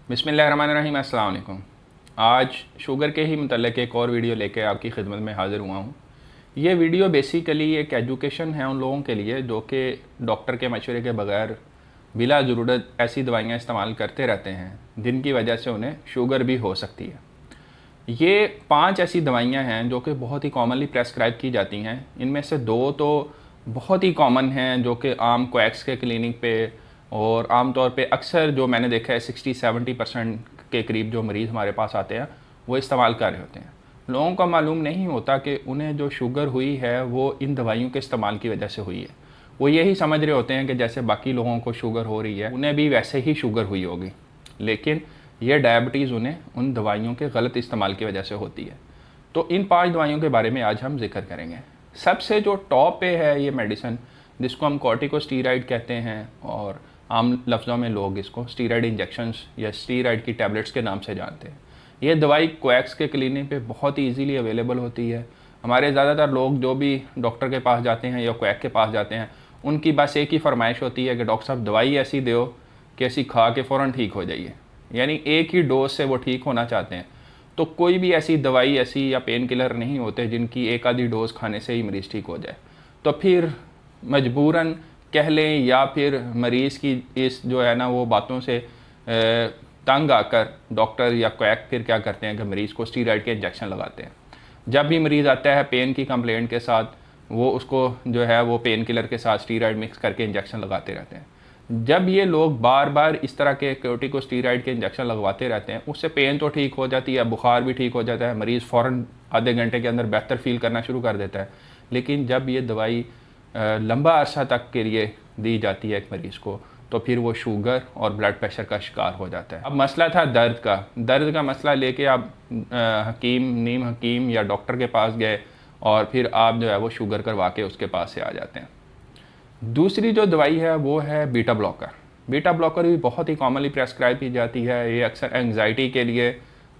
बिस्मिल्लाहिर्रहमानिर्रहीम, अस्सलाम वालेकुम। आज शुगर के ही मतलब एक और वीडियो लेके आपकी खिदमत में हाज़िर हुआ हूँ। ये वीडियो बेसिकली एक एजुकेशन है उन लोगों के लिए जो कि डॉक्टर के मशवरे के बगैर बिला ज़रूरत ऐसी दवाइयाँ इस्तेमाल करते रहते हैं जिनकी वजह से उन्हें शुगर भी हो सकती है। ये 5 ऐसी दवाइयाँ हैं जो कि बहुत ही कॉमनली प्रेस्क्राइब की जाती हैं। इनमें से 2 तो बहुत ही कॉमन हैं जो कि आम कोएक्स के क्लिनिक पे और आम तौर पे अक्सर जो मैंने देखा है 60-70% के करीब जो मरीज़ हमारे पास आते हैं वो इस्तेमाल कर रहे होते हैं। लोगों को मालूम नहीं होता कि उन्हें जो शुगर हुई है वो इन दवाइयों के इस्तेमाल की वजह से हुई है। वो यही समझ रहे होते हैं कि जैसे बाकी लोगों को शुगर हो रही है उन्हें भी वैसे ही शुगर हुई होगी, लेकिन ये डायबिटीज़ उन्हें उन दवाइयों के गलत इस्तेमाल की वजह से होती है। तो इन 5 दवाइयों के बारे में आज हम जिक्र करेंगे। सबसे जो टॉप पे है ये मेडिसिन जिसको हम कॉर्टिकोस्टीराइड कहते हैं और आम लफ्ज़ों में लोग इसको स्टीरॉयड इंजेक्शंस या स्टीरॉयड की टैबलेट्स के नाम से जानते हैं। ये दवाई कोएक्स के क्लिनिक पे बहुत ही ईजीली अवेलेबल होती है। हमारे ज़्यादातर लोग जो भी डॉक्टर के पास जाते हैं या कोएक के पास जाते हैं उनकी बस एक ही फरमाइश होती है कि डॉक्टर साहब दवाई ऐसी दो कि ऐसी खा के फ़ौरन ठीक हो जाइए, यानी एक ही डोज से वो ठीक होना चाहते हैं। तो कोई भी ऐसी दवाई ऐसी या पेन किलर नहीं होते जिनकी एक आधी डोज खाने से ही मरीज़ ठीक हो जाए। तो फिर मजबूरन कह लें या फिर मरीज़ की इस जो है ना वो बातों से तंग आकर डॉक्टर या क्वैक फिर क्या करते हैं कि मरीज़ को स्टीरॉयड के इंजेक्शन लगाते हैं। जब भी मरीज़ आता है पेन की कंप्लेंट के साथ वो उसको जो है वो पेन किलर के साथ स्टीरॉयड मिक्स करके इंजेक्शन लगाते रहते हैं। जब ये लोग बार बार इस तरह के कॉर्टिकोस्टीराइड के इंजेक्शन लगवाते रहते हैं उससे पेन तो ठीक हो जाती है, बुखार भी ठीक हो जाता है, मरीज़ फ़ौरन आधे घंटे के अंदर बेहतर फील करना शुरू कर देता है। लेकिन जब ये दवाई लंबा अरसा तक के लिए दी जाती है एक मरीज़ को तो फिर वो शुगर और ब्लड प्रेशर का शिकार हो जाता है। अब मसला था दर्द का मसला लेके आप हकीम नीम हकीम या डॉक्टर के पास गए और फिर आप जो है वो शुगर करवा के उसके पास से आ जाते हैं। दूसरी जो दवाई है वो है बीटा ब्लॉकर। बीटा ब्लॉकर भी बहुत ही कॉमनली प्रेस्क्राइब की जाती है। ये अक्सर एंग्जाइटी के लिए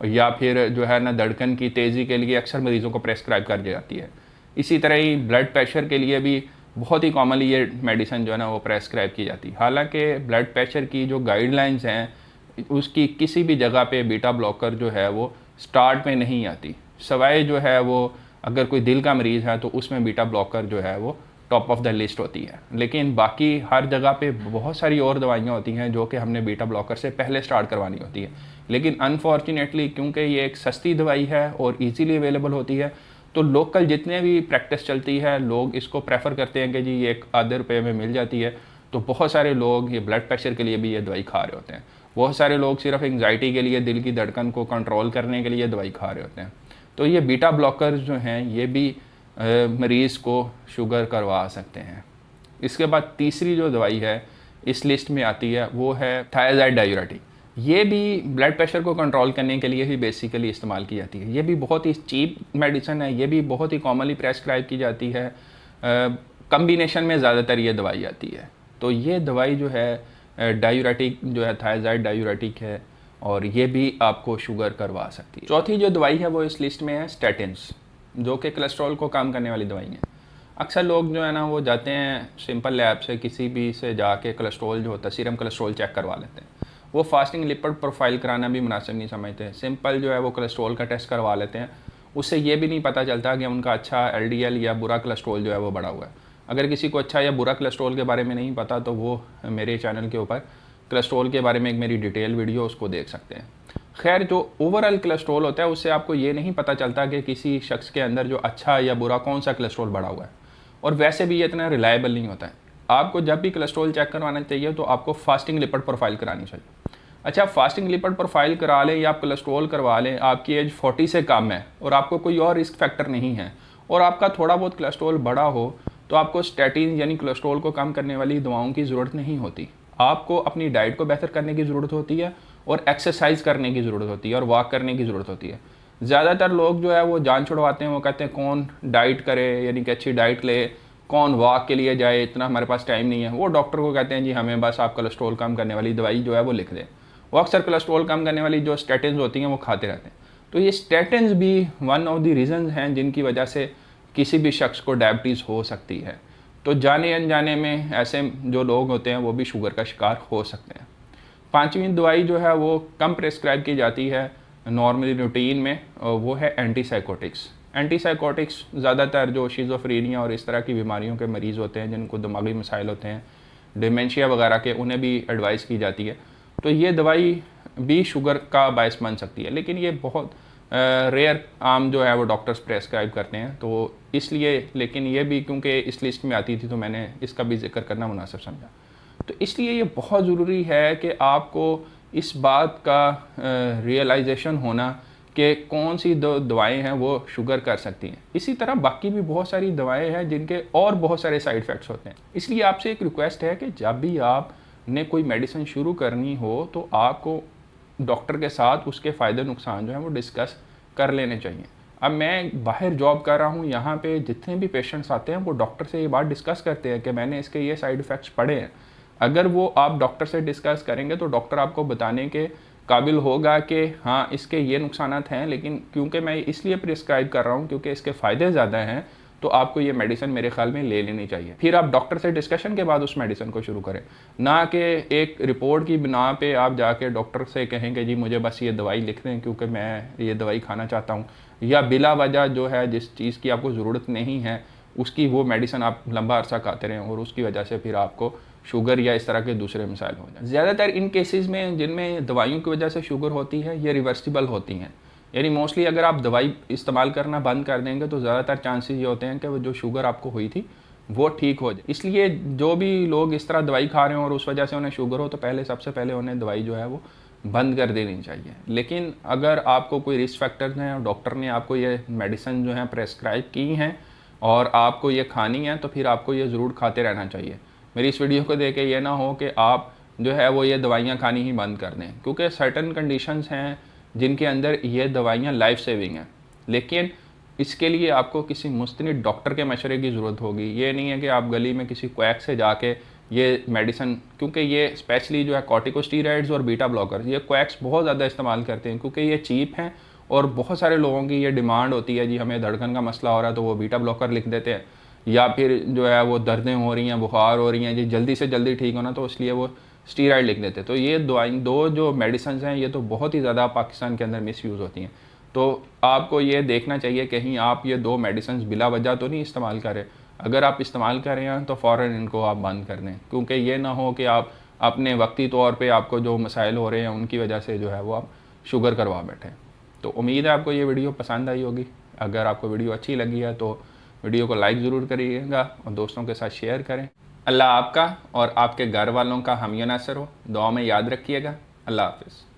या फिर जो है ना धड़कन की तेज़ी के लिए अक्सर मरीज़ों को प्रेस्क्राइब कर दी जाती है। इसी तरह ही ब्लड प्रेशर के लिए भी बहुत ही कॉमनली ये मेडिसिन जो है ना वो प्रेस्क्राइब की जाती है। हालांकि ब्लड प्रेशर की जो गाइडलाइंस हैं उसकी किसी भी जगह पे बीटा ब्लॉकर जो है वो स्टार्ट में नहीं आती, सवाए जो है वो अगर कोई दिल का मरीज़ है तो उसमें बीटा ब्लॉकर जो है वो टॉप ऑफ द लिस्ट होती है। लेकिन बाकी हर जगह पे बहुत सारी और दवाइयाँ होती हैं जो कि हमने बीटा ब्लॉकर से पहले स्टार्ट करवानी होती है। लेकिन अनफॉर्चुनेटली क्योंकि ये एक सस्ती दवाई है और इजीली अवेलेबल होती है तो लोकल जितने भी प्रैक्टिस चलती है लोग इसको प्रेफर करते हैं कि जी ये एक आधे रुपये में मिल जाती है। तो बहुत सारे लोग ये ब्लड प्रेशर के लिए भी ये दवाई खा रहे होते हैं। बहुत सारे लोग सिर्फ एंग्जाइटी के लिए, दिल की धड़कन को कंट्रोल करने के लिए दवाई खा रहे होते हैं। तो ये बीटा ब्लॉकर जो हैं ये भी मरीज़ को शुगर करवा सकते हैं। इसके बाद तीसरी जो दवाई है इस लिस्ट में आती है वो है थायराइड डायूरेटिक। ये भी ब्लड प्रेशर को कंट्रोल करने के लिए ही बेसिकली इस्तेमाल की जाती है। ये भी बहुत ही चीप मेडिसिन है, ये भी बहुत ही कॉमनली प्रेस्क्राइब की जाती है। कम्बिनेशन में ज़्यादातर ये दवाई आती है। तो ये दवाई जो है डायूरेटिक जो है थायराइड डायूरेटिक है और ये भी आपको शुगर करवा सकती है। चौथी जो दवाई है वो इस लिस्ट में है स्टैटिन्स, जो कि कोलेस्ट्रॉल को कम करने वाली दवाई है। अक्सर लोग जो है ना वो जाते हैं सिंपल लैब से किसी भी से जाके कोलेस्ट्रॉल जो होता है सीरम कोलेस्ट्रॉल चेक करवा लेते हैं। वो फास्टिंग लिपिड प्रोफाइल कराना भी मुनासिब नहीं समझते, सिंपल जो है वो कोलेस्ट्रॉल का टेस्ट करवा लेते हैं। उससे ये भी नहीं पता चलता कि उनका अच्छा एलडीएल या बुरा कोलेस्ट्रॉल जो है वो बढ़ा हुआ है। अगर किसी को अच्छा या बुरा कोलेस्ट्रॉल के बारे में नहीं पता तो वो मेरे चैनल के ऊपर कोलेस्ट्रॉल के बारे में एक मेरी डिटेल वीडियो उसको देख सकते हैं। खैर जो ओवरऑल कोलेस्ट्रॉल होता है उससे आपको ये नहीं पता चलता कि किसी शख्स के अंदर जो अच्छा या बुरा कौन सा कोलेस्ट्रॉल बढ़ा हुआ है, और वैसे भी ये इतना रिलायबल नहीं होता है। आपको जब भी कोलेस्ट्रॉल चेक करवाना चाहिए तो आपको फास्टिंग लिपिड प्रोफाइल करानी चाहिए। अच्छा, फास्टिंग लिपिड प्रोफाइल करा लें या आप कोलेस्ट्रॉल करवा लें, आपकी एज 40 से कम है और आपको कोई और रिस्क फैक्टर नहीं है और आपका थोड़ा बहुत कोलेस्ट्रॉल बढ़ा हो तो आपको स्टैटिन यानी कोलेस्ट्रॉल को कम करने वाली दवाओं की ज़रूरत नहीं होती। आपको अपनी डाइट को बेहतर करने की ज़रूरत होती है और एक्सरसाइज करने की ज़रूरत होती है और वॉक करने की ज़रूरत होती है। ज़्यादातर लोग जो है वो जान छुड़वाते हैं, वो कहते हैं कौन डाइट करे यानी कि अच्छी डाइट ले, कौन वॉक के लिए जाए, इतना हमारे पास टाइम नहीं है। वो डॉक्टर को कहते हैं जी हमें बस आप कोलेस्ट्रॉल कम करने वाली दवाई जो है वो लिख दें। वो अक्सर कोलेस्ट्रॉल कम करने वाली जो स्टैटिन्स होती हैं वो खाते रहते हैं। तो ये स्टैटिन्स भी वन ऑफ द रीज़न्स हैं जिनकी वजह से किसी भी शख्स को डायबिटीज़ हो सकती है। तो जाने अनजाने में ऐसे जो लोग होते हैं वो भी शुगर का शिकार हो सकते हैं। पांचवी दवाई जो है वो कम प्रेस्क्राइब की जाती है नॉर्मली रूटीन में, वो है एंटीसाइकोटिक्स। एंटीसाइकोटिक्स ज़्यादातर जो शिज़ोफ्रेनिया और इस तरह की बीमारियों के मरीज़ होते हैं, जिनको दिमागी मसाइल होते हैं, डिमेंशिया वगैरह के, उन्हें भी एडवाइस की जाती है। तो ये दवाई भी शुगर का बायस बन सकती है, लेकिन ये बहुत रेयर आम जो है वो डॉक्टर्स प्रेस्क्राइब करते हैं, तो इसलिए, लेकिन ये भी क्योंकि इस लिस्ट में आती थी तो मैंने इसका भी जिक्र करना मुनासिब समझा। तो इसलिए ये बहुत ज़रूरी है कि आपको इस बात का रियलाइजेशन होना कि कौन सी दवाएं हैं वो शुगर कर सकती हैं। इसी तरह बाकी भी बहुत सारी दवाएं हैं जिनके और बहुत सारे साइड इफ़ेक्ट्स होते हैं। इसलिए आपसे एक रिक्वेस्ट है कि जब भी आपने कोई मेडिसिन शुरू करनी हो तो आपको डॉक्टर के साथ उसके फ़ायदे नुकसान जो हैं वो डिस्कस कर लेने चाहिए। अब मैं बाहर जॉब कर रहा हूँ, यहाँ पे जितने भी पेशेंट्स आते हैं वो डॉक्टर से ये बात डिस्कस करते हैं कि मैंने इसके ये साइड इफ़ेक्ट्स पढ़े हैं। अगर वो आप डॉक्टर से डिस्कस करेंगे तो डॉक्टर आपको बताने के काबिल होगा कि हाँ इसके ये नुकसानात हैं, लेकिन क्योंकि मैं इसलिए प्रिस्क्राइब कर रहा हूँ क्योंकि इसके फ़ायदे ज़्यादा हैं, तो आपको ये मेडिसिन मेरे ख्याल में ले लेनी चाहिए। फिर आप डॉक्टर से डिस्कशन के बाद उस मेडिसिन को शुरू करें, ना कि एक रिपोर्ट की बिना पे आप जाके डॉक्टर से कहें कि जी मुझे बस ये दवाई लिख दें क्योंकि मैं ये दवाई खाना चाहता हूँ, या बिला वजह जो है जिस चीज़ की आपको ज़रूरत नहीं है उसकी वो मेडिसिन आप लंबा अरसा खाते रहें और उसकी वजह से फिर आपको शुगर या इस तरह के दूसरे मसाइल हो जाए। ज़्यादातर इन केसेस में जिनमें दवाइयों की वजह से शुगर होती है ये रिवर्सिबल होती हैं, यानी मोस्टली अगर आप दवाई इस्तेमाल करना बंद कर देंगे तो ज़्यादातर चांसेस ये होते हैं कि वो जो शुगर आपको हुई थी वो ठीक हो जाए। इसलिए जो भी लोग इस तरह दवाई खा रहे हो और उस वजह से उन्हें शुगर हो तो सबसे पहले उन्हें दवाई जो है वो बंद कर देनी चाहिए। लेकिन अगर आपको कोई रिस्क फैक्टर्स हैं और डॉक्टर ने आपको ये मेडिसिन जो है प्रेस्क्राइब की हैं और आपको ये खानी है तो फिर आपको ये ज़रूर खाते रहना चाहिए। मेरी इस वीडियो को देख के ये ना हो कि आप जो है वो ये दवाइयाँ खानी ही बंद कर दें, क्योंकि सर्टन कंडीशंस हैं जिनके अंदर ये दवाइयाँ लाइफ सेविंग हैं, लेकिन इसके लिए आपको किसी मुस्तनिद डॉक्टर के मशवरे की ज़रूरत होगी। ये नहीं है कि आप गली में किसी क्वैक से जाके ये मेडिसिन, क्योंकि ये स्पेशली जो है कॉर्टिकोस्टीरॉइड्स और बीटा ब्लॉकर, ये क्वैक्स बहुत ज़्यादा इस्तेमाल करते हैं क्योंकि ये चीप हैं और बहुत सारे लोगों की ये डिमांड होती है जी हमें धड़कन का मसला हो रहा है तो वो बीटा ब्लॉकर लिख देते हैं, या फिर जो है वो दर्दें हो रही हैं, बुखार हो रही हैं जी जल्दी से जल्दी ठीक होना, तो इसलिए वो स्टीरॉइड लिख देते हैं। तो ये दो जो मेडिसिन हैं ये तो बहुत ही ज़्यादा पाकिस्तान के अंदर मिसयूज़ होती हैं। तो आपको ये देखना चाहिए कहीं आप ये दो मेडिसिन बिला वजह तो नहीं इस्तेमाल करें। अगर आप इस्तेमाल कर रहे हैं तो फ़ौरन इनको आप बंद कर दें, क्योंकि ये ना हो कि आप अपने वक्ती तौर पे आपको जो मसाइल हो रहे हैं उनकी वजह से जो है वो आप शुगर करवा बैठें। तो उम्मीद है आपको ये वीडियो पसंद आई होगी। अगर आपको वीडियो अच्छी लगी है तो वीडियो को लाइक ज़रूर करिएगा और दोस्तों के साथ शेयर करें। अल्लाह आपका और आपके घर वालों का हमिया नासर हो। दुआ में याद रखिएगा। अल्लाह हाफ़िज़।